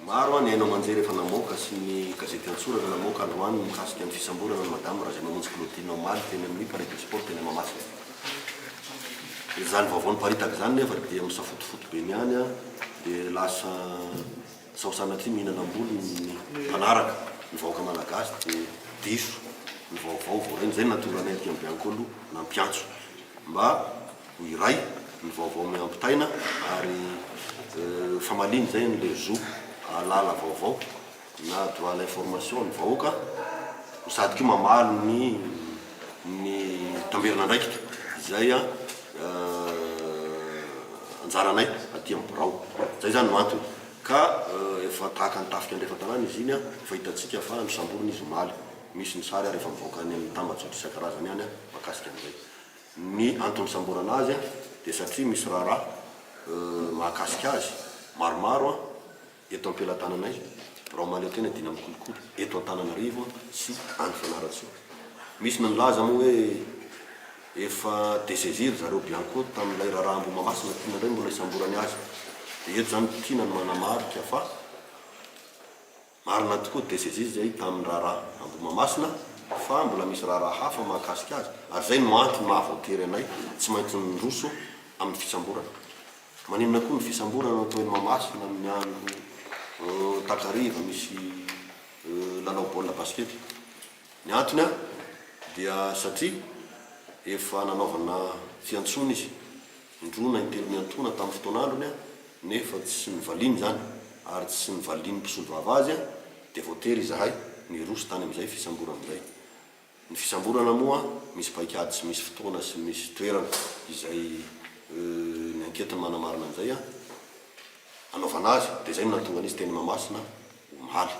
maro any hainao manjery efa namoaka sy ny gazety antsorana namoaka androany mikasika ny fisamborana ny madamo raha zay mamonjy kilotinao maly teny amin'ny parité sport teny mamasina zany vaovao niparitaka zany nefa dia misafotofoto be niany a dia lasa saosanatry mihinana ambony ny manaraka ny vahoaka malagasy dia diso ny vaovao vao reny zay natoranay aty amin'ny biankolo nampiantso mba ho iray ny vaovao miampitaina ary famaliny zay n'le zo alala vaovao na droit à l'information ny vahoaka sady keo mamaly ny tamberina ndraikitra zay a anjaranay aty amin'ny birao zay zany no antony ka efa tahaka ny tafika andrefa tanàna izy iny a fa hitatsika fa misamborona izy maly misy ny sary rehefa mivoaka any amin'ny tambajotra isan-karazany any a makasika an'izay ny antony samborana azy a dia satria misy raharaha mahakasika azy maromaro a eto am-pelatananay birao maleo tena dina amin'ny kolokolo eto Antananarivo sy any Fianarantsoa misy ny nilaza moa hoe efa desaisir zareo bianco tamin'ilay raharaha Ambo Mamasina tiana indray mbola isamborany azy dia eto zany tiana ny manamarika fa marina tokoa desaisir zay tamin'ny raharaha Ambo Mamasina fa mbola misy raharaha hafa mahakasika azy ary zay no antony mahavoatery anay tsy maintsy nindroso amin'ny fisamborana maninona koa ny fisamborana atao eny Mamasina amin'ny andro takariva misy lalao baolina baskety ny antony a dia satria efa nanaovana fiantsona izy indrona intelo miantona tamin'ny fotoan'androny a nefa tsy nivaliany zany ary tsy nivaliany mpisolo vava azy a dia voatery izahay niroso tany amin'izay fisamborana amin'izay ny fisamborana moa misy paikady sy misy fotoana sy misy toerana izay ny anketiny manamarina an'izay a anaovana azy dia zay no natonga an'izy teny Mamasina omaly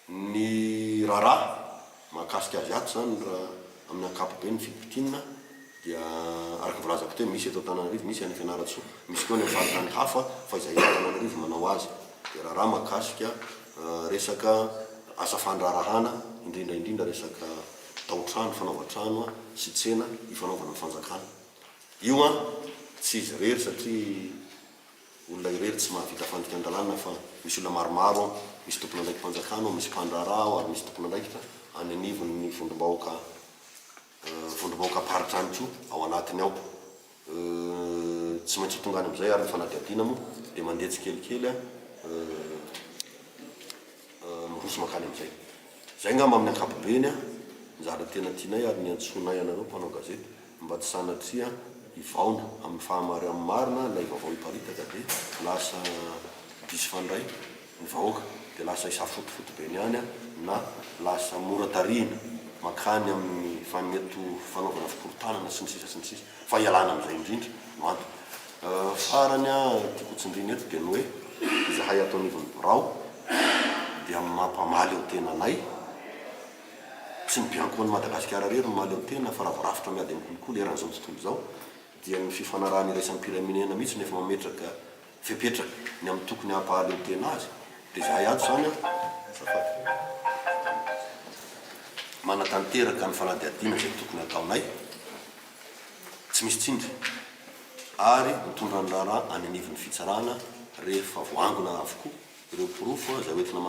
ny raharaha mahakasika azy ato zany raha amin'ny ankapobe ny fipitinina dia araky voalazako teo misy eto Antananarivo misy any Fianarantsoa misy koa ny faritany hafa fa izay Antananarivo manao azy dia raharaha mahakasika resaka asa fandrarahana indrindra resaka tao-trano fanaovan-trano sy tsena ifanaovana ny fanjakana io a tsy izy rery satria olona irery tsy mahavita fandika an-dalàna fa misy olona maromaro misy tompona andraiky mpanjakana misy mpandraraha ary misy tompona andraikitra any anivony ny vondrombahoaka paritra any koa ao anatiny ao tsy maintsy tongany amin'izay ary ny fanadiadina moa dia mandeha tsikelikely a miroso makany amin'izay zay ngamba amin'ny ankapobeny a nzara tena tianay ary niantsonay anareo mpanao gazety mba tsy sanatria ivaona amin'ny fahamary amin'ny marina lay vaovao iparitaka dia lasa disy fandray ny vahoaka dia lasa isafotofoto be niany a na lasa mora tarihina makany amin'ny faneto fanaovana fikorotanana sy ny sisa fa ialana amin'izay indrindra no antony farany a tiako tsindriny eto dia ny hoe izahay ato anivon'ny birao dia mampamaly eo tenanay tsy ny bianco ny Madagasikara rery no maly eo tena fa ravorafitra miady amin'ny kolokolo eran'izao tontolo izao dia ny fifanarahany iraisany piramidena mihitsy nefa mametraka fepetraka ny amin'ny tokony hampahaly eo tena azy dia zahay ato zany a manatanteraka ny fanadiadiana zay tokony ataonay tsy misy tsindry ary mitondra ny raharaha any anivon'ny fitsarana rehefa voangona avokoa ireo pirofo zay hoentina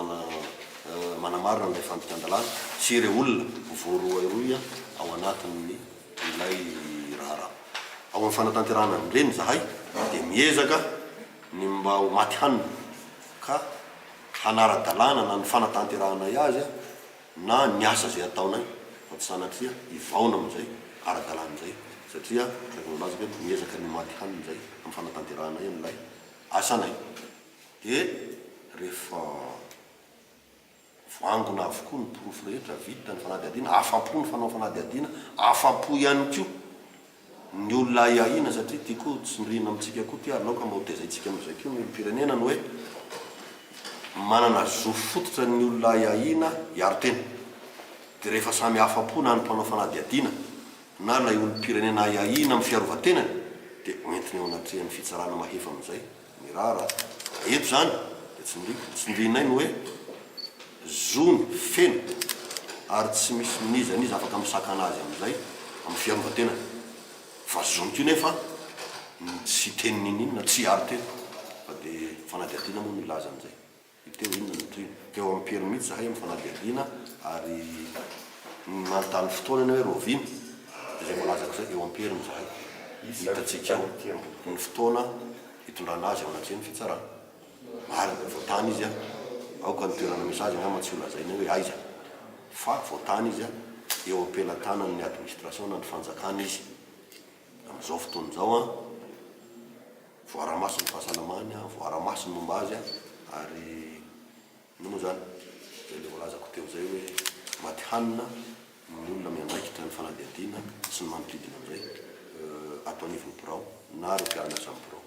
manamarina n'ilay fandika an-dalàna sy ireo olona voaroaroy ao anatin'ny ilay raharaha ao amin'ny fanatanterahana amin'ireny zahay dia miezaka ny mba ho maty hanina ka hanara-dalàna na ny fanatanteranay azy na ny asa zay ataonay fa tsy sanatria ivaona amin'izay ara-dalàna amin'izay satria rehefa molaza hoe miezaka ny maty hanina zay amin'ny fanatanteranay amin'ilay asanay dia rehefa voangona avokoa ny pirofo rehetra vita ny fanadiadiana afa-po ny fanao fanadiadiana afa-po ihany koa ny olona iahina satria ty koa tsy mirina amintsika koa ty arynao ka mahotezaitsika amin'izay koa ny pirenena no hoe manana zo fototra ny olona iahina hiaro tena dia rehefa samy afa-po na ny mpanao fanadiadiana na lay olo-pirenena iahina amin'ny fiarovan-tenany dia oentiny eo anatrihan'ny fitsarana mahefa amin'izay mirara eto zany dia tsy ndrinay no hoe zony feno ary tsy misy nizanizy afaka misakana azy amin'izay amin'ny fiarovan-tenany fa zony kio nefa tsy tenin'inina tsy hiaro tena fa dia fanadiadiana moa milaza an'izay iteo inona notoy teo ampiry mihitsy zahay amin'ny fanadiadiana ary manontany fotoana hoe roviny izay malazako zay eo ampiry zahay hitatsika ny fotoana hitondrana azy ao anatin'ny fitsarana marina voatany izy aoka ny toerana misy azy angamba tsy olazaina hoe aiza fa voatany izy eo ampelantanany ny administration na ny fanjakana izy amin'izao fotoana zao voara-maso ny fahasalamany voara-maso ny momba azy ary ny moa zany zay le volazako teo zay hoe maty hanina ny olona miandraikitra ny fanadiadiana sy ny manodidina am'izay ato anivon'ny birao na ry mpiaramiasa amin'ny birao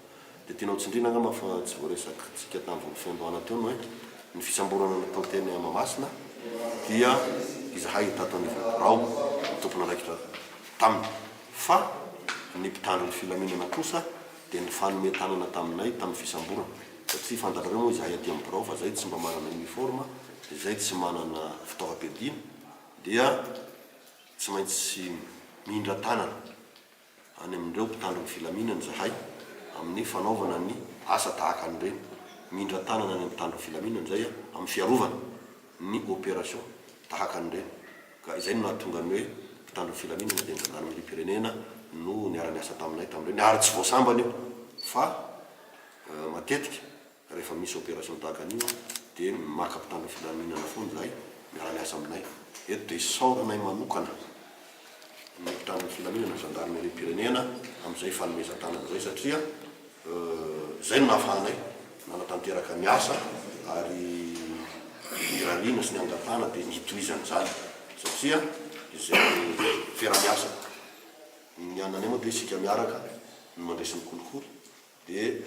dia tianao tsindrina angamba fa tsy voaresaky tsika tamin'ny fiandohana teo no hoe ny fisamborana natao teny Mahamasina dia izahay tato anivon'ny birao ny tompona andraikitra taminy fa ny mpitandro ny filaminana kosa dia ny fanometanana taminay tamin'ny fisamborana satria fantatrareo moa izahay aty amin'ny birao fa zay tsy mba manana uniforme dia zay tsy manana fitaovam-piadiana dia tsy maintsy mindra tanana any amin'ireo mpitandro ny filaminana zahay amin'ny fanaovana ny asa tahaka an'ireny mindra tanana any amin'ny mpitandro ny filaminana zay amin'ny fiarovana ny opération tahaka an'ireny ka izay no nahatonga ny hoe mpitandro ny filaminana dia nitandrona milim-pirenena no niara-niasa taminay tamin'ireny ary tsy voasambana io fa matetika rehefa misy opération tahaka an'io dia maka mpitandro ny filaminana foana zahay miara-niasa aminay eto dia isaoranay manokana ny mpitandro ny filaminana gendarmerie pirenena amin'izay fanomezan-tanana zay satria zay no nahafahanay nanatanteraka miasa ary nirariana sy ny angatana dia nitoizany zany satria izay fiara-miasa ny ananay moa dia isika miaraka no mandresy ny kolikoly dia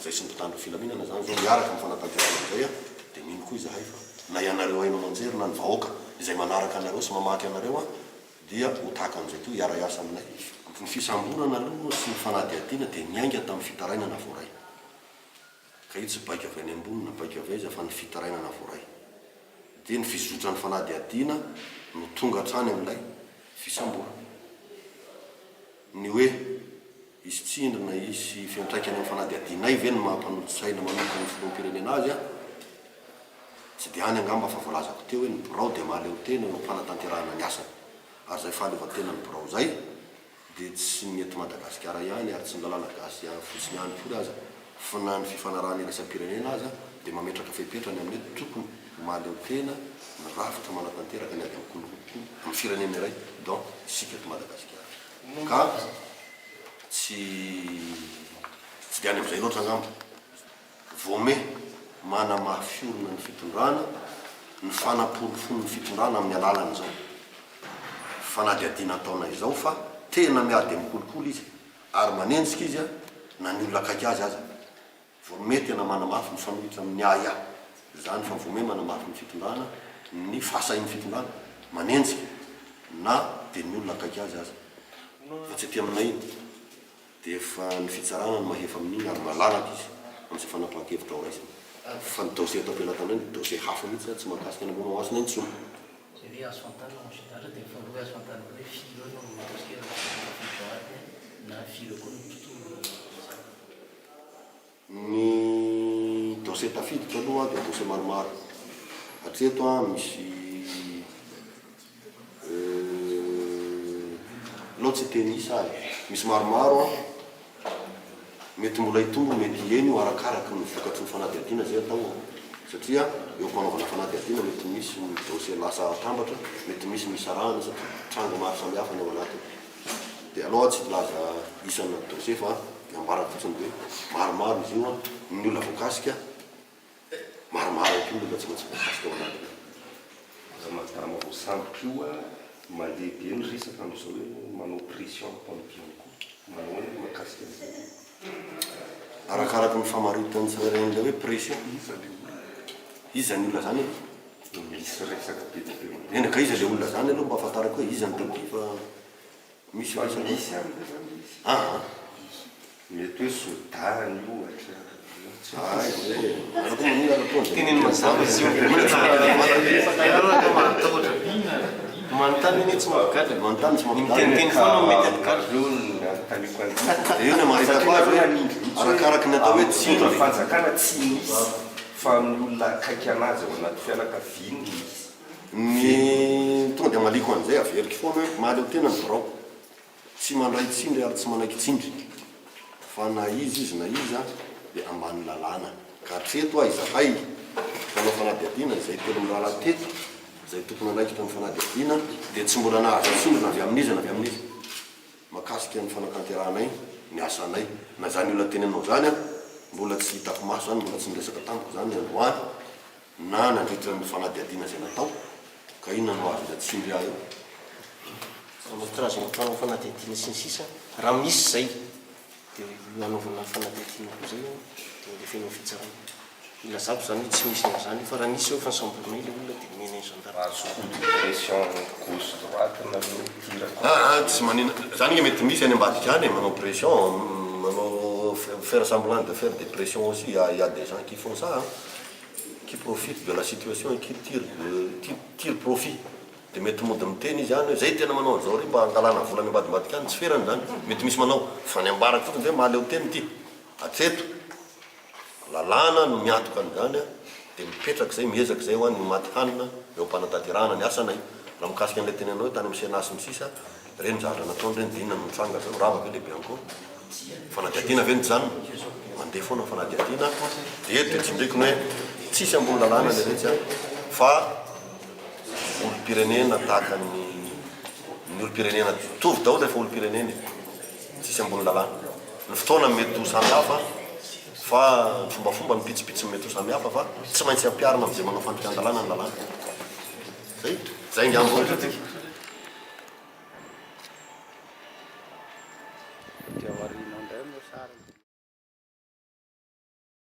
zay sy ny mpitandro filaminana zany zao miaraka amin'ny fanatanterana zay dia mino koa izahay fa na ianareo haino amanjery na ny vahoaka izay manaraka anareo sy mamaky anareo dia ho tahaka an'izay to hiara-iasa aminay ny fisamborana aloha sy ny fanadiadiana dia niainga tamin'ny fitarainana voaray ka io tsy baika avy any ambony na baika avy aiza fa ny fitarainana voaray dia ny fizotra ny fanadiadiana no tonga hatrany amin'ilay fisamborana ny hoe izy tsindrina isy fiantraikany amin'ny fanadiadianay ve ny mahampanotsaina manokana ny filoham-pirenena azy tsy dia any angamba fa voalazako teo hoe ny birao dia mahaleo tena no fanatanterahana ny asany ary zay fahaleovan-tena ny birao zay dia tsy mety Madagasikara ihany ary tsy ny lalàna gasy fotsiny ihany fory aza fa na ny fifanarahana iraisam-pirenena aza dia mametraka fepetrany amin'ny tokony mahaleo tena ny rafitra manatanteraka ny avy amin'ny kolokolo amin'ny firenena iray donc isika eto Madagasikara ka tsy dia any amin'izay loatra angamba voame mana mahafiorona ny fitondrana ny fanapolofony ny fitondrana amin'ny alalan'izao fanadiadiana ataona izao fa tena miady amin'ny kolokolo izy ary manenjika izy na ny olona akaiky azy aza voame tena manamafy ny fanohitra amin'ny aya zany fa voame manamafy ny fitondrana ny fahasahin'ny fitondrana manenjika na dia ny olona akaiky azy aza fa tsy aty aminay dia efa ny fitsarana ny mahefa amin'iny ary malalaka izy amin'izay fanapahan-kevitra ao raisiny fa ny dossier atao ampelantanana ny dossier hafa mihitsy tsy mahakasika ny ambony Mahamasina intsony ny dossier tafiditra aloha dia dossier maromaro hatreto misy loatsy tenisa misy maromaro mety mbola hitombo mety eny io arakaraky ny vokatry ny fanadiadiana zay atao satria eo mpanaovana fanadiadiana mety misy ny dossier lasa atambatra mety misy misarahana satria trango maro samihafa ny ao anatiny dia aloha tsy laza isana dossier fa ambaraka fotsiny hoe maromaro izy io ny olona voakasika maromaro io olona tsy maintsy voakasika ao anatiny zamatama voasambotra io mandehibe ny resaka amin'izao hoe manao pression mpampiany koa manao hoe mahakasika arakaraky ny famaritany tsirairan'ilay hoe pression iza ny olona zany misy resaka be dia be eny ka iza le olona zany aloha mba ahafantarako hoe iza ny tety fa misy misy am'le zany misy mety hoe sodany io teneny mazava izy manontany eny tsy mampikatra manontany tsy miteniteny foana mety apikatra reo taliko io ny mahitako azy arakaraky ny atao hoe tsindry fanjakana tsy misy fa ny olona akaiky anazy ao anaty fianakaviany ny tonga dia maliko an'izay averiky foana hoe mahaleo tena ny birao tsy mandray tsindry ary tsy manaiky tsindry fa na izy na iza dia ambany lalàna ka treto aho izahay fanao fanadihadiana izay telo mirahalahy teto izay tokony anaikitra ny fanadihadiana dia tsy mbola nahazo tsindry na avy amin'izy na avy amin'izy makasika ny fanakanteranay ny asanay na zany olona tenenao zany a mbola tsy hitako maso zany mbola tsy miresaka tamiko zany androany na nandritra ny fanadihadiana izay natao ka inona no azo da tsindry ahy eo karazana fanao fanadihadiana sy ny sisa raha misy zay dia anaovana fanadihadiana koa zay dia lefenao fitsarana ilazako zany hoe tsy misy n'izany fa raha nisy eo fa nysamborinay le olona dia mena izandara pression gauche droite na tirako tsy manina zany nge mety misy any ambadika any manao pression manao faire semblant de faire des pressions aussi il y a des gens qui font ça qui profitent de la situation et qui tirent profit dia mety mody miteny izy any zay tena manao an'izao ry mba angalana vola ambadimbadika any tsy ferany zany mety misy manao fanambaraka fotsiny zay mahaleo teny ty atreto lalàna no miatoka an'izany a dia mipetraky zay miezaky zay ho any maty hanina eo ampanataterahana ny asanay raha mikasika an'ilay teny anao tany amin'ny senasy ny sisa reny zara nataony reny dinina no mitranga zao rava ve lehibe ankoa fanadihadiana ve ny janona mandeha foana fanadihadiana dia eto tsy ndraiky ny hoe tsisy ambony lalàna le retsy a fa olo-pirenena tahaka ny olo-pirenena tovy daholo rehefa olo-pirenena tsisy ambony lalàna ny fotoana mety ho samy hafa fa ny fombafomba ny pitsipitsy mety ho samy hafa fa tsy maintsy ampiarina am'izay manao fandrikan-dalàna ny lalàna zay ngambo